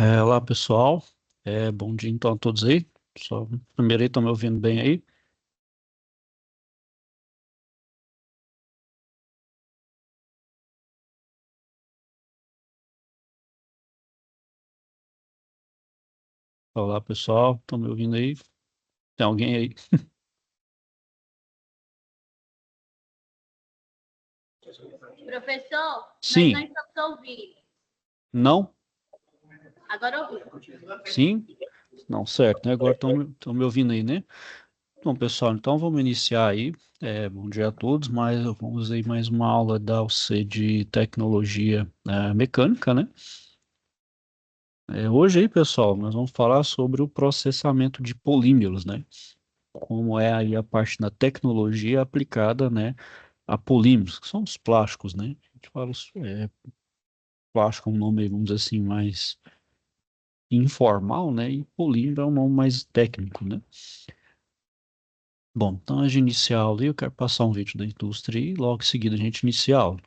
Olá, pessoal. Bom dia então a todos aí. Só, primeiro aí, estão me ouvindo bem aí? Olá, pessoal. Estão me ouvindo aí? Tem alguém aí? Professor, nós não Sim. estamos ouvindo. Não? Agora ouviu. Sim? Não, certo, né? Agora estão me ouvindo aí, né? Bom, pessoal, então vamos iniciar aí. Bom dia a todos, mas vamos aí mais uma aula da UC de Tecnologia Mecânica, né? Hoje aí, pessoal, nós vamos falar sobre o processamento de polímeros, né? Como é aí a parte da tecnologia aplicada, né, a polímeros, que são os plásticos, né? A gente fala, plástico é um nome, vamos dizer assim, mais informal, né? E polímero é um nome mais técnico, né? Bom, então, antes de iniciar a aula, eu quero passar um vídeo da indústria e logo em seguida a gente inicia a aula.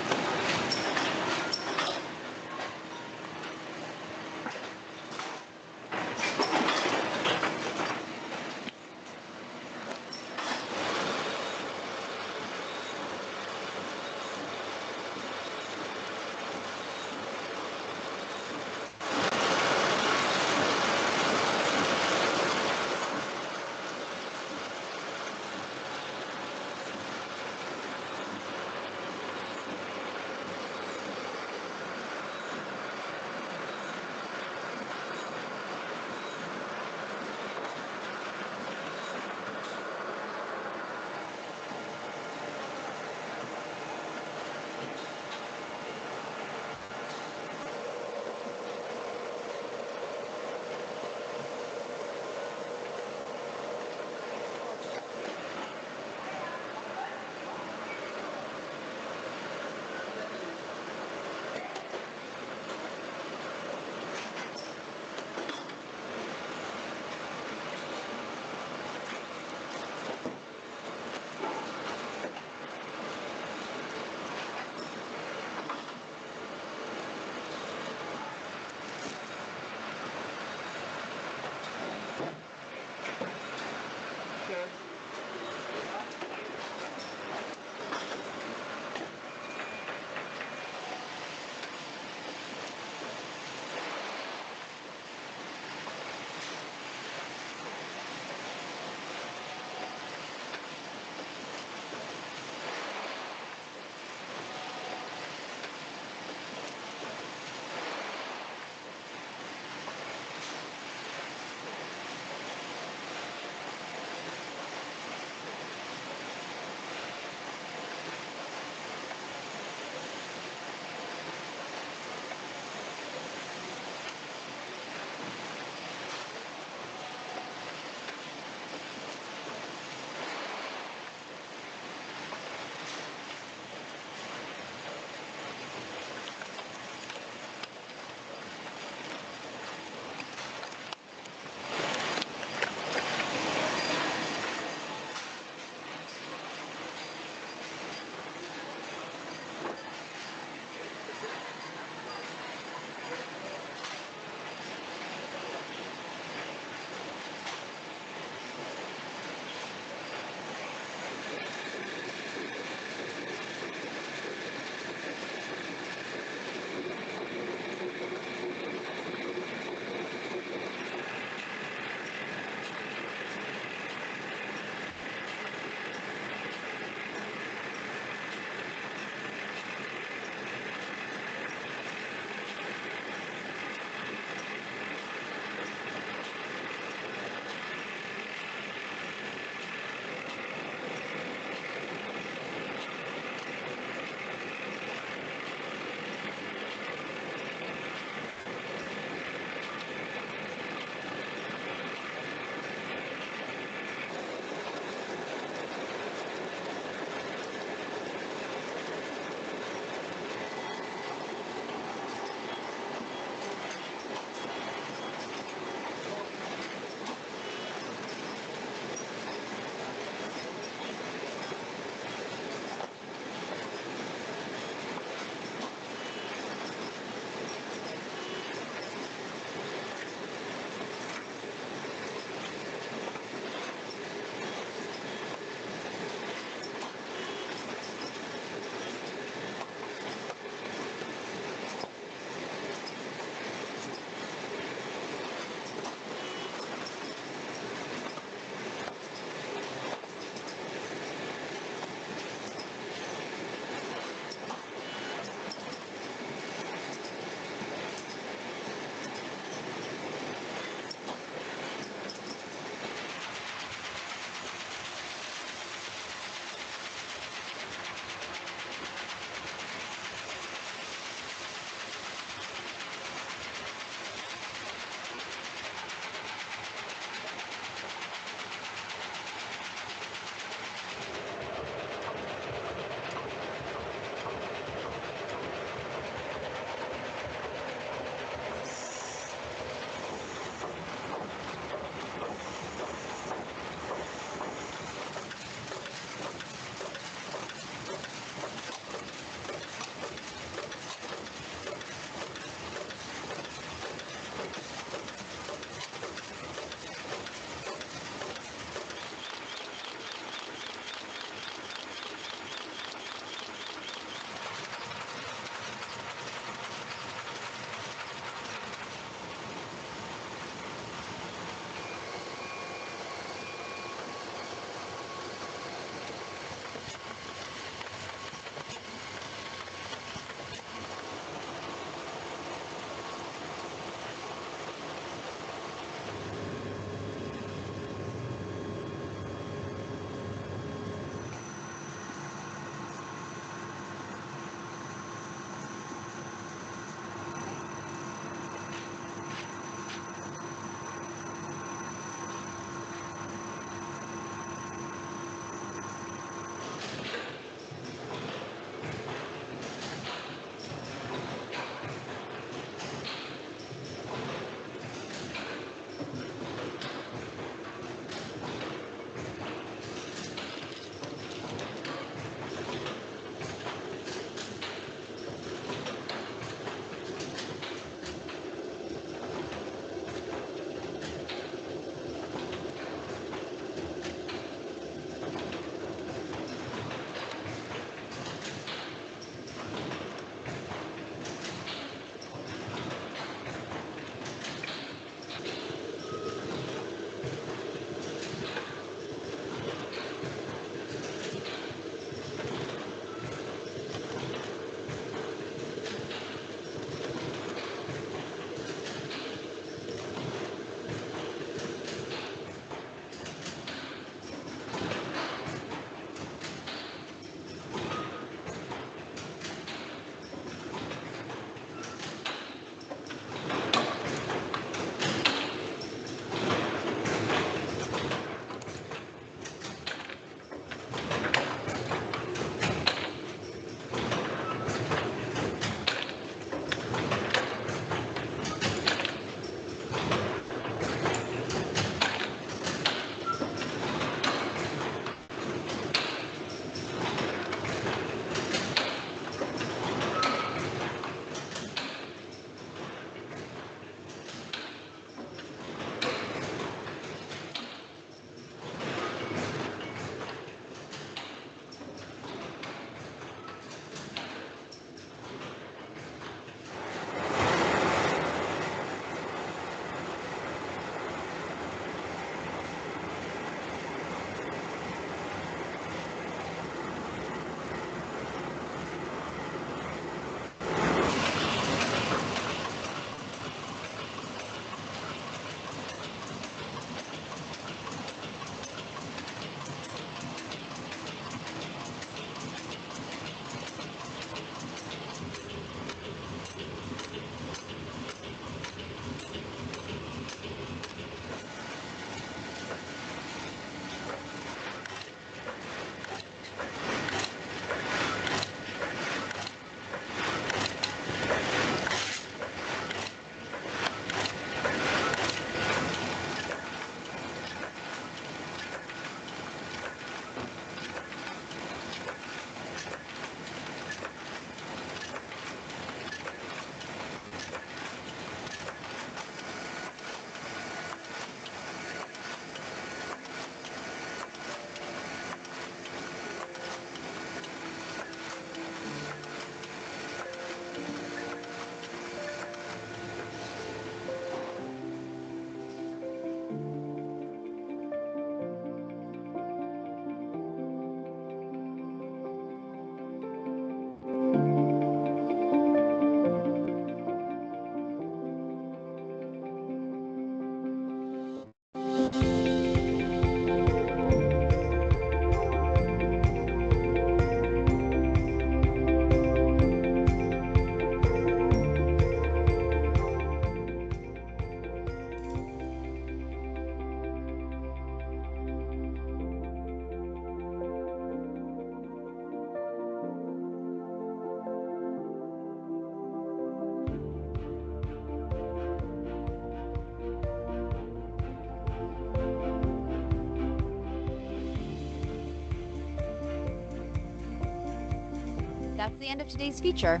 That's the end of today's feature.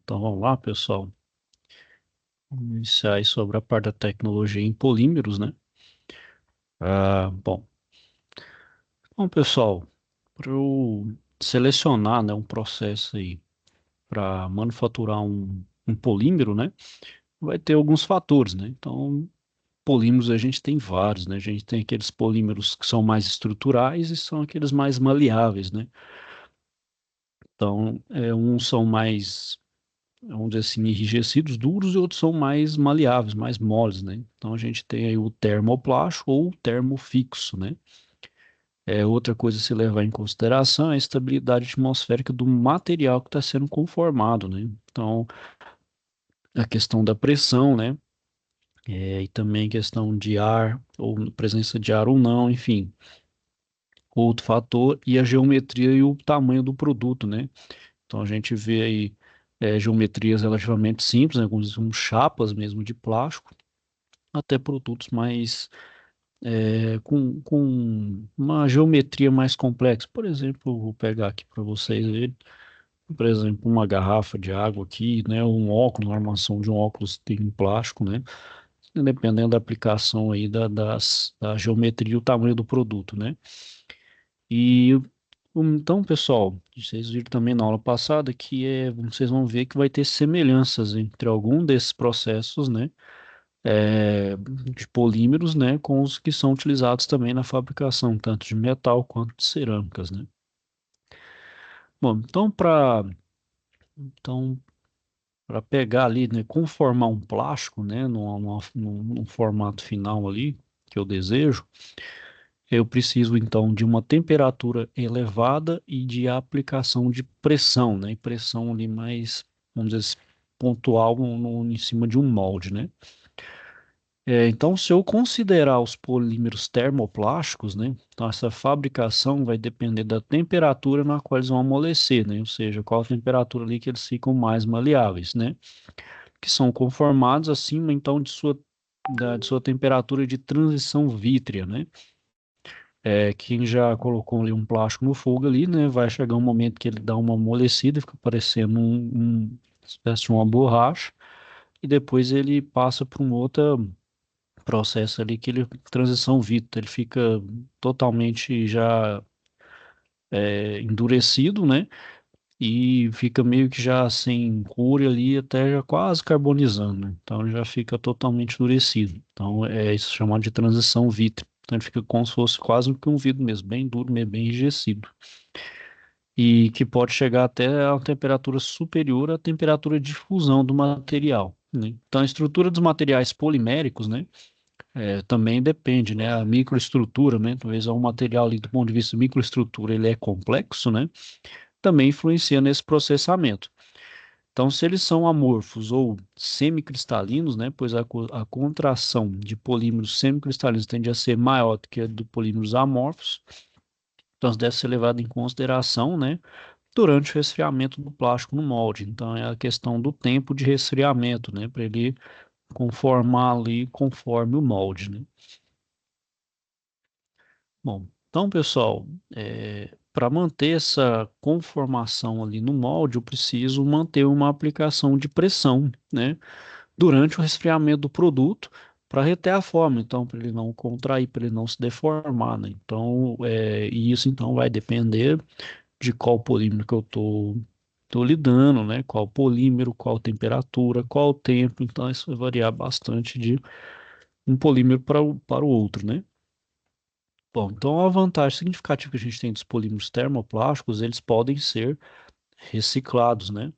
Então vamos lá, pessoal. Vamos iniciar aí sobre a parte da tecnologia em polímeros, né? Bom, pessoal, para eu selecionar, né, um processo aí para manufaturar um polímero, né? Vai ter alguns fatores, né? Então, polímeros a gente tem vários, né? A gente tem aqueles polímeros que são mais estruturais e são aqueles mais maleáveis, né? Então, uns são mais, vamos dizer assim, enrijecidos, duros, e outros são mais maleáveis, mais moles, né? Então, a gente tem aí o termoplástico ou o termofixo, né? Outra coisa a se levar em consideração é a estabilidade atmosférica do material que está sendo conformado, né? Então, a questão da pressão, né? E também questão de ar, ou presença de ar ou não, enfim. Outro fator, e a geometria e o tamanho do produto, né? Então a gente vê aí geometrias relativamente simples, né? Com chapas mesmo de plástico, até produtos mais com uma geometria mais complexa. Por exemplo, vou pegar aqui para vocês verem, por exemplo, uma garrafa de água aqui, né? Um óculos, uma armação de um óculos tem plástico, né? Dependendo da aplicação aí da geometria e o tamanho do produto, né? E então, pessoal, vocês viram também na aula passada que vocês vão ver que vai ter semelhanças entre algum desses processos, né? De polímeros, né? Com os que são utilizados também na fabricação, tanto de metal quanto de cerâmicas, né? Bom, então, para pegar ali, né? Conformar um plástico, né? Num formato final ali que eu desejo. Eu preciso então de uma temperatura elevada e de aplicação de pressão, né? E pressão ali mais, vamos dizer assim, pontual em cima de um molde, né? Então, se eu considerar os polímeros termoplásticos, né? Então, essa fabricação vai depender da temperatura na qual eles vão amolecer, né? Ou seja, qual a temperatura ali que eles ficam mais maleáveis, né? Que são conformados acima, então, de sua temperatura de transição vítrea, né? Quem já colocou ali um plástico no fogo ali, né, vai chegar um momento que ele dá uma amolecida, fica parecendo espécie de uma borracha, e depois ele passa para um outro processo ali que ele, transição Vita, ele fica totalmente já endurecido, né, e fica meio que já sem cor ali, até já quase carbonizando, né, então ele já fica totalmente endurecido. Então é isso chamado de transição Vita. Então ele fica como se fosse quase que um vidro mesmo, bem duro, bem enrijecido. E que pode chegar até a temperatura superior à temperatura de fusão do material, né? Então, a estrutura dos materiais poliméricos, né, também depende, né, a microestrutura, né, talvez um material ali do ponto de vista de microestrutura, ele é complexo, né, também influencia nesse processamento. Então, se eles são amorfos ou semicristalinos, né, pois a contração de polímeros semicristalinos tende a ser maior do que a de polímeros amorfos, então isso deve ser levado em consideração, né, durante o resfriamento do plástico no molde. Então, é a questão do tempo de resfriamento, né, para ele conformar ali conforme o molde, né. Bom, então, pessoal, para manter essa conformação ali no molde, eu preciso manter uma aplicação de pressão, né, durante o resfriamento do produto, para reter a forma, então, para ele não contrair, para ele não se deformar, né. Então, e isso então vai depender de qual polímero que eu tô lidando, né? Qual polímero, qual temperatura, qual tempo. Então, isso vai variar bastante de um polímero para o outro, né? Bom, então a vantagem significativa que a gente tem dos polímeros termoplásticos, eles podem ser reciclados, né?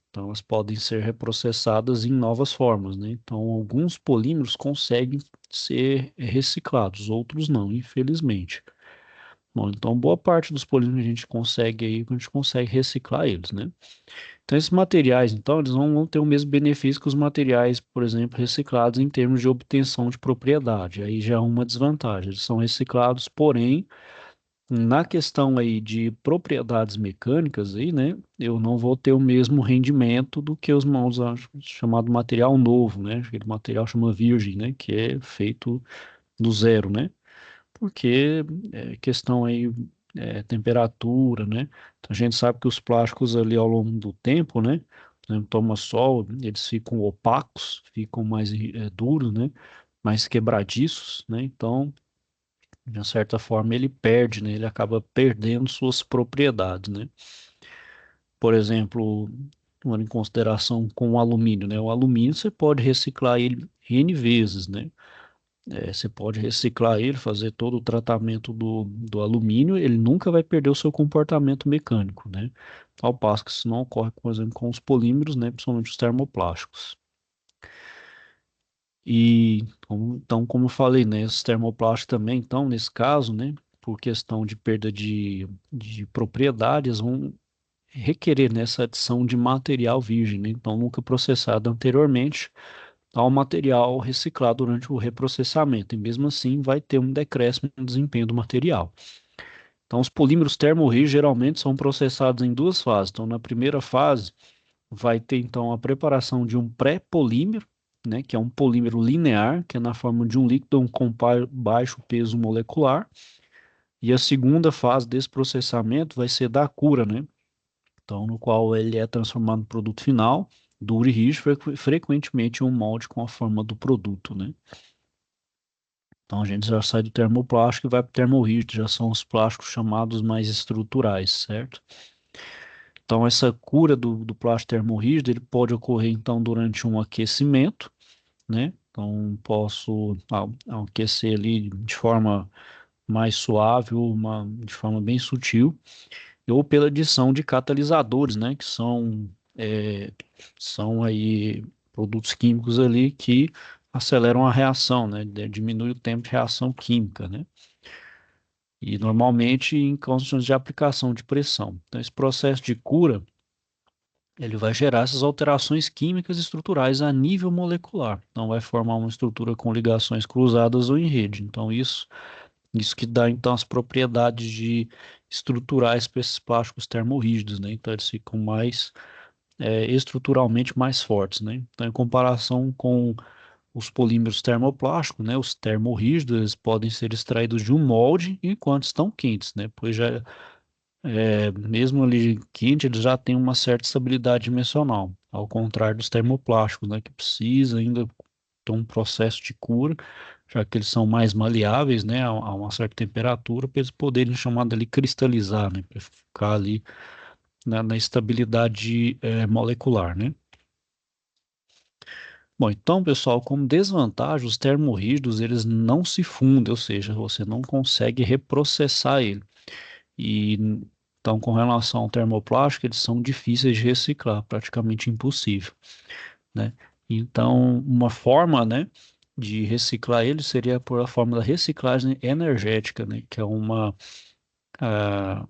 Então, elas podem ser reprocessadas em novas formas, né? Então, alguns polímeros conseguem ser reciclados, outros não, infelizmente. Bom, então boa parte dos polímeros a gente consegue reciclar eles, né? Então esses materiais, então, eles não vão ter o mesmo benefício que os materiais, por exemplo, reciclados em termos de obtenção de propriedade. Aí já é uma desvantagem. Eles são reciclados, porém, na questão aí de propriedades mecânicas aí, né, eu não vou ter o mesmo rendimento do que chamado material novo, né? Aquele material chama virgem, né, que é feito do zero, né? Porque questão aí temperatura, né? Então, a gente sabe que os plásticos ali ao longo do tempo, né? Por exemplo, toma sol, eles ficam opacos, ficam mais duros, né? Mais quebradiços, né? Então, de uma certa forma, ele perde, né? Ele acaba perdendo suas propriedades, né? Por exemplo, tomando em consideração com o alumínio, né? O alumínio você pode reciclar ele N vezes, né? Você pode reciclar ele, fazer todo o tratamento do alumínio, ele nunca vai perder o seu comportamento mecânico, né? Ao passo que isso não ocorre, por exemplo, com os polímeros, né? Principalmente os termoplásticos. E então, como eu falei, né? Os termoplásticos também, então, nesse caso, né? Por questão de perda de propriedades, vão requerer nessa adição de material virgem, né? Então, nunca processado anteriormente ao material reciclado durante o reprocessamento, e mesmo assim vai ter um decréscimo no desempenho do material. Então, os polímeros termorrígidos geralmente são processados em duas fases. Então, na primeira fase, vai ter então a preparação de um pré-polímero, né, que é um polímero linear, que é na forma de um líquido com baixo peso molecular. E a segunda fase desse processamento vai ser da cura, né? Então, no qual ele é transformado em produto final, duro e rígido, frequentemente em um molde com a forma do produto, né? Então a gente já sai do termoplástico e vai para o termorrígido, já são os plásticos chamados mais estruturais, certo? Então essa cura do plástico termorrígido, ele pode ocorrer então durante um aquecimento, né? Então posso aquecer ali de forma mais suave ou de forma bem sutil, ou pela adição de catalisadores, né? Que é, são aí produtos químicos ali que aceleram a reação, né? Diminui o tempo de reação química, né? E normalmente em condições de aplicação de pressão. Então, esse processo de cura, ele vai gerar essas alterações químicas e estruturais a nível molecular. Então, vai formar uma estrutura com ligações cruzadas ou em rede. Então, isso que dá, então, as propriedades de estruturais para esses plásticos termorrígidos, né? Então, eles ficam mais, estruturalmente mais fortes, né? Então, em comparação com os polímeros termoplásticos, né, os termorrígidos, eles podem ser extraídos de um molde enquanto estão quentes, né, pois já mesmo ali quente, eles já têm uma certa estabilidade dimensional, ao contrário dos termoplásticos, né, que precisa ainda ter um processo de cura, já que eles são mais maleáveis, né, a uma certa temperatura, para eles poderem chamar ali cristalizar, né, para ficar ali na estabilidade molecular, né. Bom, então, pessoal, como desvantagem, os termorrígidos, eles não se fundem, ou seja, você não consegue reprocessar ele. E então, com relação ao termoplástico, eles são difíceis de reciclar, praticamente impossível, né? Então, uma forma, né, de reciclar ele seria por a forma da reciclagem energética, né, que é ah,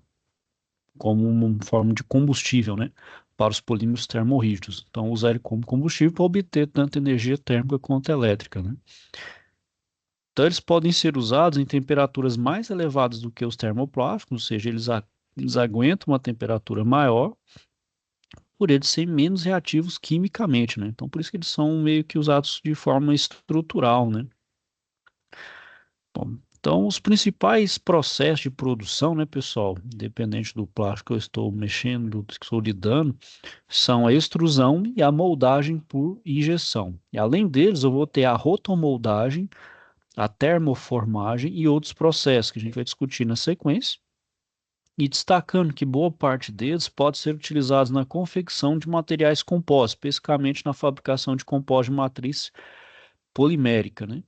como uma forma de combustível, né, para os polímeros termorrígidos. Então, usar ele como combustível para obter tanto energia térmica quanto elétrica, né? Então, eles podem ser usados em temperaturas mais elevadas do que os termoplásticos, ou seja, eles aguentam uma temperatura maior, por eles serem menos reativos quimicamente, né? Então, por isso que eles são meio que usados de forma estrutural, né? Bom, então, os principais processos de produção, né, pessoal, independente do plástico que eu estou mexendo, que estou lidando, são a extrusão e a moldagem por injeção. E além deles, eu vou ter a rotomoldagem, a termoformagem e outros processos que a gente vai discutir na sequência, e destacando que boa parte deles pode ser utilizados na confecção de materiais compostos, especificamente na fabricação de compostos de matriz polimérica, né?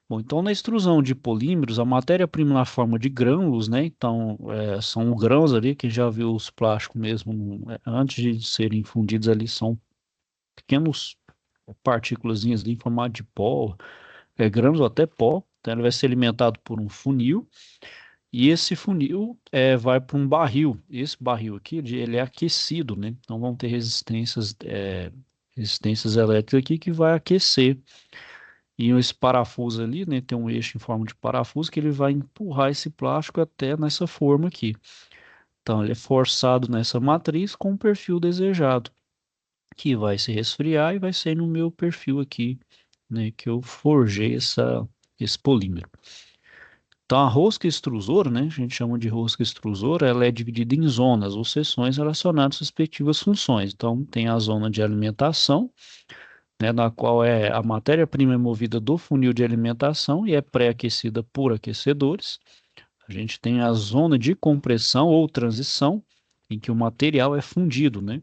Bom, então na extrusão de polímeros, a matéria-prima na forma de grânulos, né? Então, são grãos ali, quem já viu os plásticos mesmo, antes de serem fundidos ali, são pequenos partículazinhas ali em formato de pó, grãos ou até pó. Então, ele vai ser alimentado por um funil, e esse funil vai para um barril. Esse barril aqui, ele é aquecido, né? Então vão ter resistências elétricas aqui que vai aquecer. E esse parafuso ali, né, tem um eixo em forma de parafuso que ele vai empurrar esse plástico até nessa forma aqui. Então ele é forçado nessa matriz com o perfil desejado, que vai se resfriar e vai ser no meu perfil aqui, né, que eu forjei esse polímero. Então, a rosca extrusora, né, a gente chama de rosca extrusora, ela é dividida em zonas ou seções relacionadas às respectivas funções. Então, tem a zona de alimentação, né, na qual a matéria-prima é movida do funil de alimentação e é pré-aquecida por aquecedores. A gente tem a zona de compressão ou transição, em que o material é fundido, né?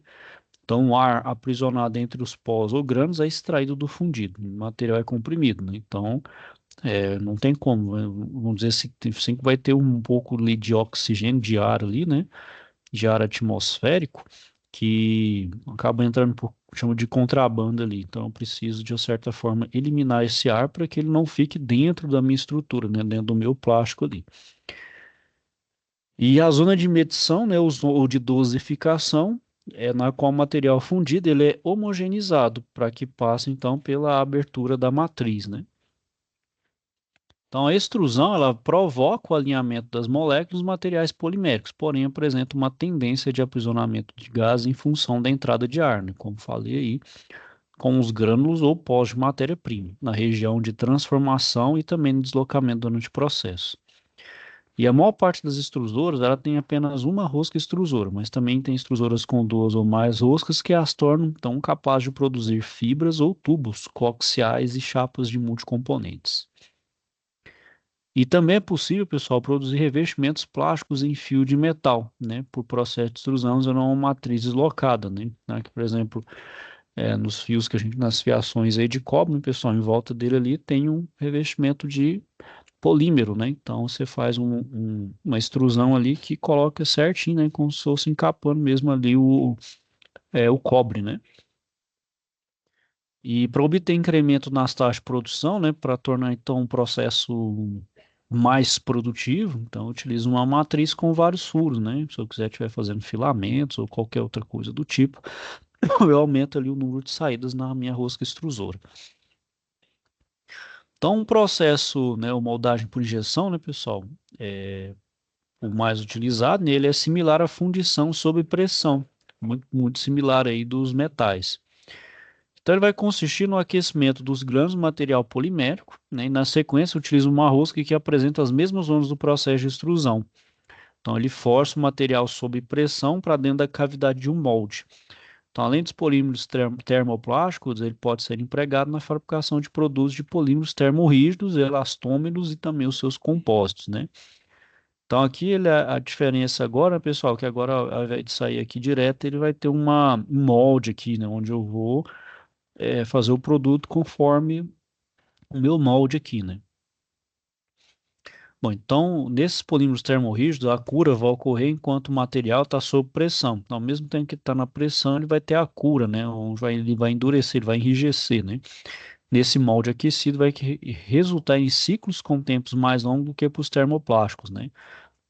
Então, o ar aprisionado entre os pós ou grãos é extraído do fundido, o material é comprimido, né? Então, não tem como, né? Vamos dizer assim, sempre vai ter um pouco ali de oxigênio, de ar ali, né? De ar atmosférico, que acaba entrando por, chama de contrabando ali. Então, eu preciso, de certa forma, eliminar esse ar para que ele não fique dentro da minha estrutura, né? Dentro do meu plástico ali. E a zona de medição, né, ou de dosificação, é na qual o material fundido ele é homogeneizado para que passe então pela abertura da matriz, né? Então a extrusão ela provoca o alinhamento das moléculas dos materiais poliméricos, porém apresenta uma tendência de aprisionamento de gás em função da entrada de ar, né? Como falei aí, com os grânulos ou pós de matéria-prima, na região de transformação e também no deslocamento durante o processo. E a maior parte das extrusoras, ela tem apenas uma rosca extrusora, mas também tem extrusoras com duas ou mais roscas que as tornam, então, capazes de produzir fibras ou tubos coaxiais e chapas de multicomponentes. E também é possível, pessoal, produzir revestimentos plásticos em fio de metal, né, por processo de extrusão usando uma matriz deslocada, né, que, por exemplo, nos fios que a gente, nas fiações aí de cobre, né, pessoal, em volta dele ali tem um revestimento de polímero, né? Então você faz uma extrusão ali que coloca certinho, né? Como se fosse encapando mesmo ali o cobre, né? E para obter incremento nas taxas de produção, né? Para tornar então um processo mais produtivo, então eu utilizo uma matriz com vários furos, né? Se eu quiser estiver fazendo filamentos ou qualquer outra coisa do tipo, eu aumento ali o número de saídas na minha rosca extrusora. Então, um processo, né, o moldagem por injeção, né, pessoal, o mais utilizado nele é similar à fundição sob pressão, muito similar aí dos metais. Então ele vai consistir no aquecimento dos grãos do material polimérico, né, e na sequência utiliza uma rosca que apresenta as mesmas zonas do processo de extrusão. Então ele força o material sob pressão para dentro da cavidade de um molde. Então, além dos polímeros termoplásticos, ele pode ser empregado na fabricação de produtos de polímeros termorrígidos, elastômeros e também os seus compostos, né? Então aqui a diferença agora, pessoal, que agora ao invés de sair aqui direto, ele vai ter um molde aqui, né, onde eu vou fazer o produto conforme o meu molde aqui, né. Bom, então nesses polímeros termorrígidos, a cura vai ocorrer enquanto o material está sob pressão. Então, ao mesmo tempo que está na pressão, ele vai ter a cura, né, onde ele vai endurecer, ele vai enrijecer, né. Nesse molde aquecido vai resultar em ciclos com tempos mais longos do que para os termoplásticos, né.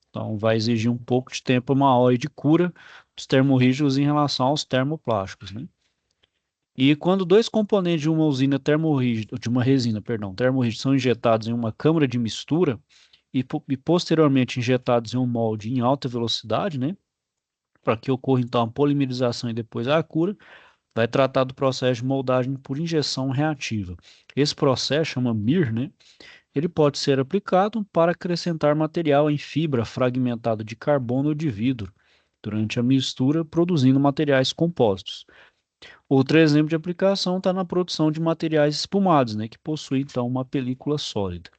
Então, vai exigir um pouco de tempo maior de cura dos termorrígidos em relação aos termoplásticos, né? E quando dois componentes de uma usina termorrígida, de uma resina, perdão, termorrígida são injetados em uma câmara de mistura e posteriormente injetados em um molde em alta velocidade, né? Para que ocorra então a polimerização e depois a cura, vai tratar do processo de moldagem por injeção reativa. Esse processo chama MIR, né? Ele pode ser aplicado para acrescentar material em fibra fragmentada de carbono ou de vidro, durante a mistura, produzindo materiais compostos. Outro exemplo de aplicação está na produção de materiais espumados, né, que possui então uma película sólida.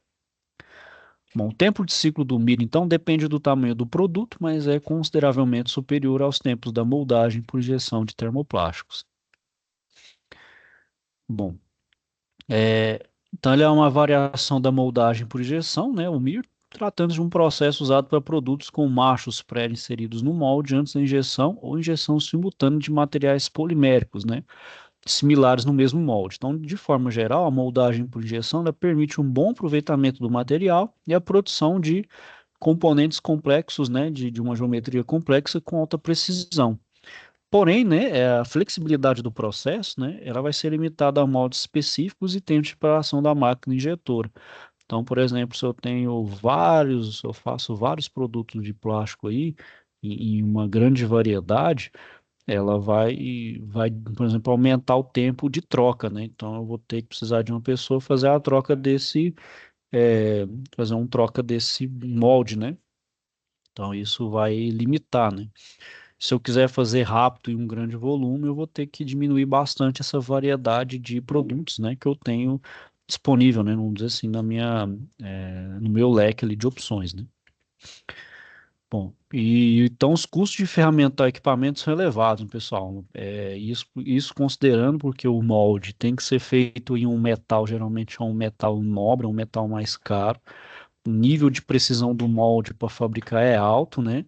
Bom, o tempo de ciclo do milho, então, depende do tamanho do produto, mas é consideravelmente superior aos tempos da moldagem por injeção de termoplásticos. Bom, então ele é uma variação da moldagem por injeção, né, o MIR, tratando de um processo usado para produtos com machos pré-inseridos no molde antes da injeção ou injeção simultânea de materiais poliméricos, né, similares no mesmo molde. Então, de forma geral, a moldagem por injeção ela permite um bom aproveitamento do material e a produção de componentes complexos, né, de uma geometria complexa com alta precisão. Porém, né, a flexibilidade do processo, né, ela vai ser limitada a moldes específicos e tempo de preparação da máquina injetora. Então, por exemplo, se eu faço vários produtos de plástico aí, em uma grande variedade, ela vai, por exemplo, aumentar o tempo de troca, né? Então, eu vou ter que precisar de uma pessoa fazer a troca é, fazer um troca desse molde, né? Então isso vai limitar, né? Se eu quiser fazer rápido e um grande volume, eu vou ter que diminuir bastante essa variedade de produtos, né, que eu tenho disponível, né, vamos dizer assim, no meu leque ali de opções, né? Bom, e então os custos de ferramental e equipamentos são elevados, pessoal. Isso considerando porque o molde tem que ser feito em um metal, geralmente é um metal nobre, um metal mais caro. O nível de precisão do molde para fabricar é alto, né?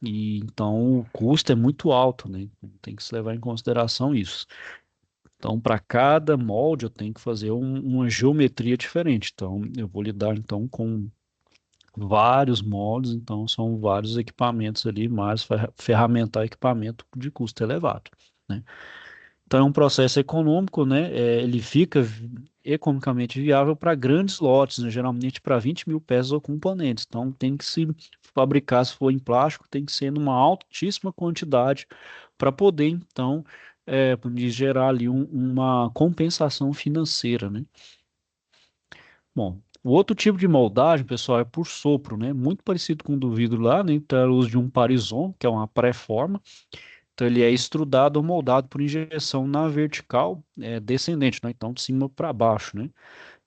E então o custo é muito alto, né? Tem que se levar em consideração isso. Então, para cada molde, eu tenho que fazer uma geometria diferente. Então, eu vou lidar então com vários moldes, então são vários equipamentos ali, mais ferramental e equipamento de custo elevado, né? Então, é um processo econômico, né? Ele fica economicamente viável para grandes lotes, né? Geralmente para 20 mil peças ou componentes. Então, tem que se fabricar, se for em plástico, tem que ser numa altíssima quantidade para poder, então, gerar ali uma compensação financeira, né? Bom, o outro tipo de moldagem, pessoal, é por sopro, né? Muito parecido com o do vidro lá, né? Então, é o uso de um parison, que é uma pré-forma. Então, ele é extrudado ou moldado por injeção na vertical, descendente, né? Então, de cima para baixo, né?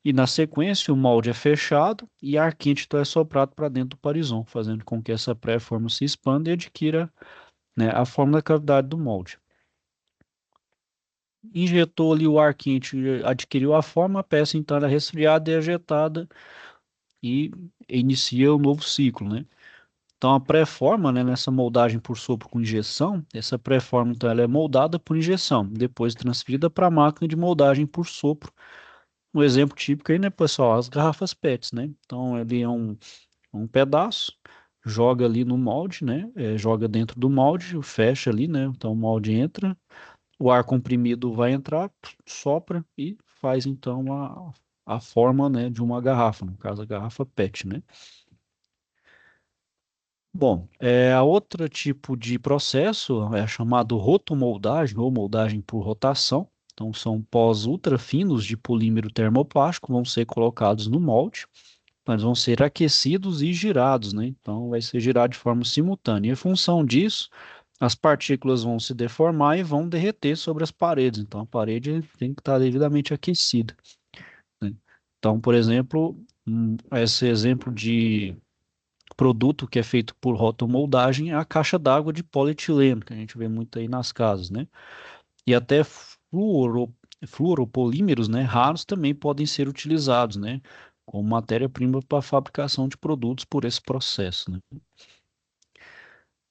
E na sequência, o molde é fechado e ar quente então, é soprado para dentro do parison, fazendo com que essa pré-forma se expanda e adquira, né, a forma da cavidade do molde. Injetou ali o ar quente, adquiriu a forma, a peça então é resfriada e ejetada e inicia o novo ciclo, né? Então a pré-forma, né, nessa moldagem por sopro com injeção, essa pré-forma então ela é moldada por injeção, depois transferida para a máquina de moldagem por sopro. Um exemplo típico aí, né, pessoal, as garrafas PETs, né? Então ele é um pedaço, joga ali no molde, né? Joga dentro do molde, fecha ali, né? Então o molde entra, o ar comprimido vai entrar, sopra e faz então a forma, né, de uma garrafa, no caso a garrafa PET, né? Bom, a outro tipo de processo é chamado rotomoldagem ou moldagem por rotação. Então, são pós ultra finos de polímero termoplástico, vão ser colocados no molde, mas vão ser aquecidos e girados, né? Então, vai ser girado de forma simultânea. E em função disso, as partículas vão se deformar e vão derreter sobre as paredes. Então, a parede tem que estar devidamente aquecida, né? Então, por exemplo, esse exemplo de produto que é feito por rotomoldagem é a caixa d'água de polietileno, que a gente vê muito aí nas casas, né? E até fluoropolímeros, né, raros também podem ser utilizados, né, como matéria-prima para a fabricação de produtos por esse processo, né?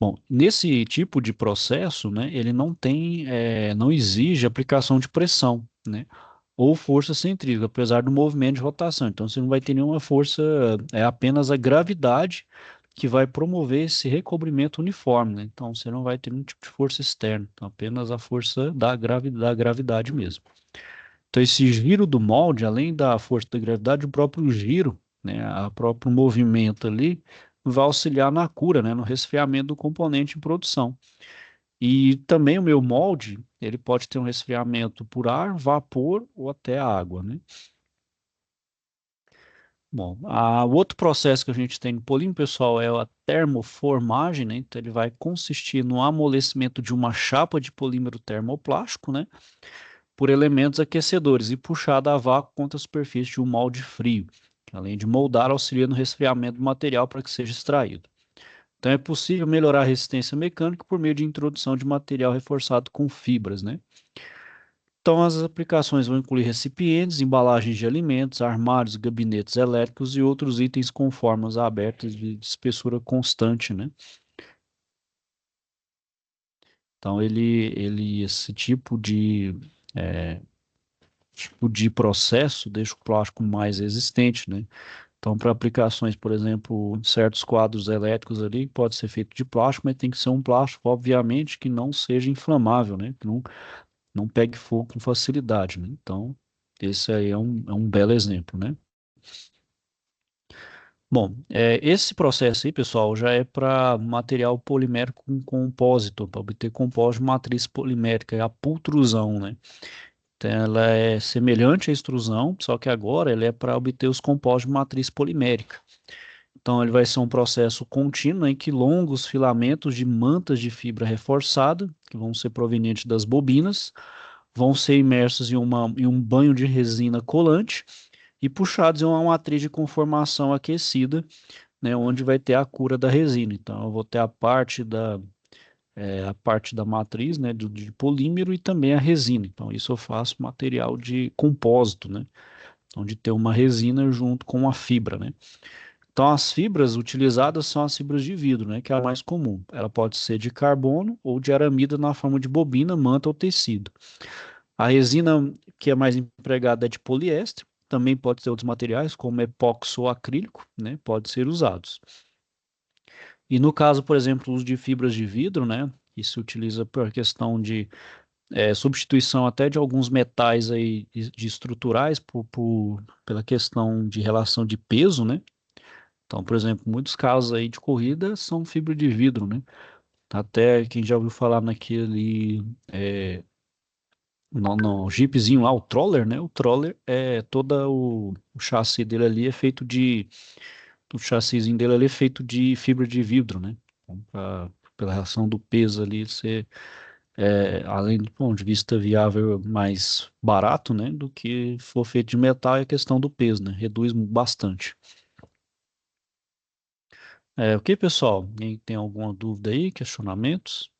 Bom, nesse tipo de processo, né, ele não exige aplicação de pressão, né, ou força centrífuga, apesar do movimento de rotação. Então, você não vai ter nenhuma força, é apenas a gravidade que vai promover esse recobrimento uniforme, né? Então, você não vai ter nenhum tipo de força externa, então, apenas a força da gravidade mesmo. Então, esse giro do molde, além da força da gravidade, o próprio giro, né, o próprio movimento ali, vai auxiliar na cura, né, no resfriamento do componente em produção. E também o meu molde, ele pode ter um resfriamento por ar, vapor ou até água, né? Bom, o outro processo que a gente tem no polímero, pessoal, é a termoformagem, né? Então, ele vai consistir no amolecimento de uma chapa de polímero termoplástico, né? Por elementos aquecedores e puxada a vácuo contra a superfície de um molde frio, além de moldar, auxilia no resfriamento do material para que seja extraído. Então, é possível melhorar a resistência mecânica por meio de introdução de material reforçado com fibras, né? Então, as aplicações vão incluir recipientes, embalagens de alimentos, armários, gabinetes elétricos e outros itens com formas abertas de espessura constante, né? Então, esse tipo de processo deixa o plástico mais resistente, né? Então, para aplicações, por exemplo, em certos quadros elétricos ali, pode ser feito de plástico, mas tem que ser um plástico, obviamente, que não seja inflamável, né? Que não pegue fogo com facilidade, né? Então, esse aí é um belo exemplo, né? Bom, esse processo aí, pessoal, já é para material polimérico com compósito, para obter compósito de matriz polimérica, é a pultrusão, né? Então, ela é semelhante à extrusão, só que agora ela é para obter os compostos de matriz polimérica. Então, ele vai ser um processo contínuo em que longos filamentos de mantas de fibra reforçada, que vão ser provenientes das bobinas, vão ser imersos em um banho de resina colante e puxados em uma matriz de conformação aquecida, né, onde vai ter a cura da resina. Então, eu vou ter a parte da matriz, né, de polímero e também a resina. Então, isso eu faço material de compósito, né, onde tem uma resina junto com a fibra, né. Então, as fibras utilizadas são as fibras de vidro, né, que é a mais comum. Ela pode ser de carbono ou de aramida na forma de bobina, manta ou tecido. A resina que é mais empregada é de poliéster, também pode ter outros materiais, como epóxi ou acrílico, né, pode ser usados. E no caso, por exemplo, o uso de fibras de vidro, né, que se utiliza por questão de substituição até de alguns metais aí de estruturais pela questão de relação de peso, né? Então, por exemplo, muitos casos aí de corrida são fibra de vidro, né? Até quem já ouviu falar naquele no Jeepzinho lá, o Troller, né? O Troller é todo o chassi dele ali é feito o chassizinho dele ali é feito de fibra de vidro, né? Então, pela relação do peso ali ser além do ponto de vista viável mais barato, né? Do que for feito de metal é a questão do peso, né? Reduz bastante. Ok, pessoal? Alguém tem alguma dúvida aí, questionamentos?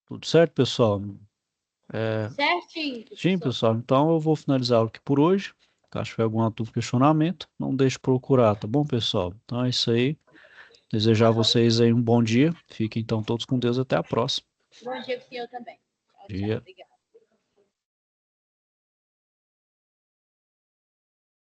Tudo certo, pessoal? É, Certinho, sim, professor. pessoal. Então eu vou finalizar aqui por hoje. Caso tiver alguma dúvida, questionamento, não deixe de procurar, tá bom, pessoal? Então é isso aí. Desejar a vocês aí um bom dia. Fiquem então todos com Deus. Até a próxima. Bom dia para o senhor também. Tchau, tchau. Dia. Obrigada.